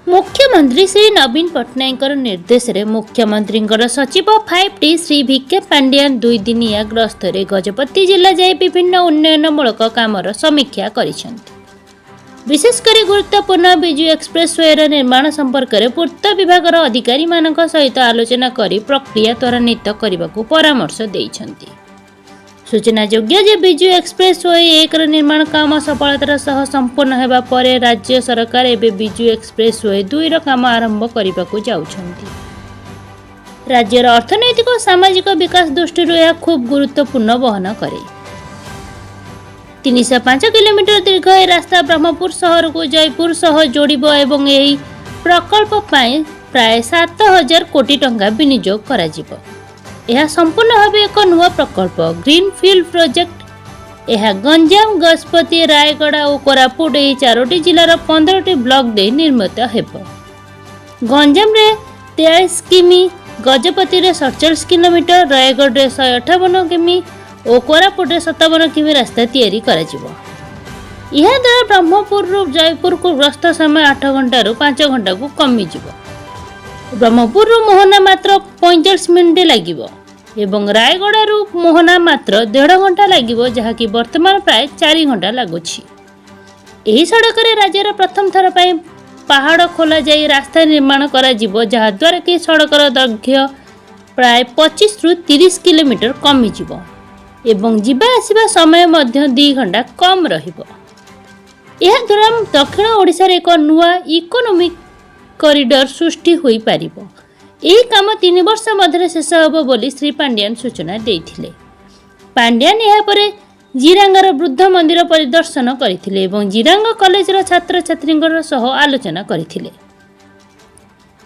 मुख्यमंत्री श्री नवीन पट्टनायक निर्देश रे मुख्यमंत्री सचिव 5T श्री भिके पांडियान 2 दिनिया गस्त रे गजपति जिला जाई विभिन्न उन्नयनमूलक कामर समीक्षा करिसेंति। विशेषकर गुरुत्वपूर्ण बिजु एक्सप्रेसवे निर्माण संपर्क में पूर्त विभाग अधिकारी मानक सहित आलोचना करी प्रक्रिया त्वरान्वित करने को परामर्श देइछंति। सूचना योग्य जे बिजु एक्सप्रेसवे 1 निर्माण काम सफलतार सह संपूर्ण हेबा परे राज्य सरकार एबे बिजु एक्सप्रेसवे 2 काम आरंभ करने को जाउछंति। राज्यर अर्थनैतिक और सामाजिक विकास दृष्टि यह खूब गुरुत्वपूर्ण वहन करे। 305 किलोमीटर दीर्घ यह रास्ता ब्रह्मपुर सहर को जयपुर सह जोड़िबो एवं यही प्रकल्प पाए प्राय 7000 कोटी टंका विनियोग करा जिवो। यह संपूर्ण भाव एक नुआ प्रकल्प ग्रीनफील्ड प्रोजेक्ट। यह गंजाम गजपति रायगड़ा और कोरापुट यह 4टी जिलार 15टी ब्लॉक दे निर्मित हेबो। गंजाम रे 23 किमी, गजपति रे 47 किलोमीटर, रायगढ़ रे 158 किमी और कोरापुट रे 57 किमी रास्ता तैयारी करा जिवो। यह द्वारा ब्रह्मपुर रु जयपुर को गस्त समय 8 घंटा रु 5 घंटा को कमी जिवो। ब्रह्मपुर रु मोहना मात्र 45 मिनिट लागिवो एवं रायगड़ा रु मोहना मात्र 1.5 घंटा लागिवो, जहाँकि वर्तमान प्राय 4 घंटा लागुछि। एही सड़क रे राज्यर प्रथम थर पई पहाड़ खोला जाई रास्ता निर्माण करा जिवो, जहा द्वारा कि सड़कर दैर्घ्य प्राय 25 रु 30 किलोमीटर कमी जिवो एवं जिबा आसिबा समय मध्य 2 घंटा कम रहिबो। यह द्वारा दक्षिण ओडिसा रे एक नुआ इकोनॉमिक कॉरिडोर सृष्टि होई पारिबो। एही काम 3 वर्ष मध्य शेष होबो बोली श्री पांडियान सूचना देइथिले। पांडियान यह परे जिरांगर वृद्ध मंदिर परिदर्शन करथिले एवं जिरांग कॉलेज रो छात्र छात्रींकर सह आलोचना करथिले।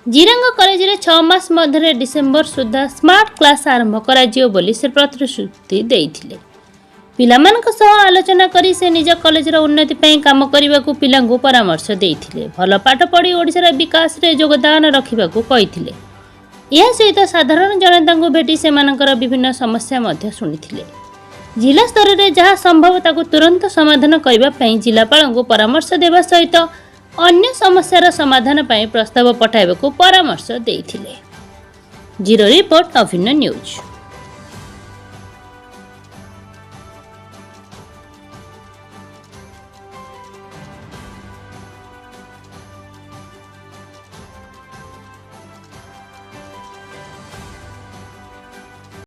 जिरांग कॉलेज रे 6 मास मध्य डिसेंबर सुधा स्मार्ट क्लास आरंभ करा जियो बोली से प्रतिश्रुति देइथिले। पिलामानक सह आलोचना करी से निज कॉलेज रो उन्नति पई काम करिबाकू पिलांगू परामर्श देइथिले। भल पाठ पढ़ी ओडिसा विकास रे योगदान रखिबाकू कहिथिले। यह सहित साधारण जनता को भेटी सेमानकर विभिन्न समस्या मध्य शुणिथिले। जिला स्तर रे जहाँ संभव ताकू तुरंत समाधान करबा पई जिलापाल को परामर्श देबा सहित अन्य समस्यार समाधान पई प्रस्ताव पठाइबाकू परामर्श देइथिले। जीरो रिपोर्ट अभिन्न न्यूज।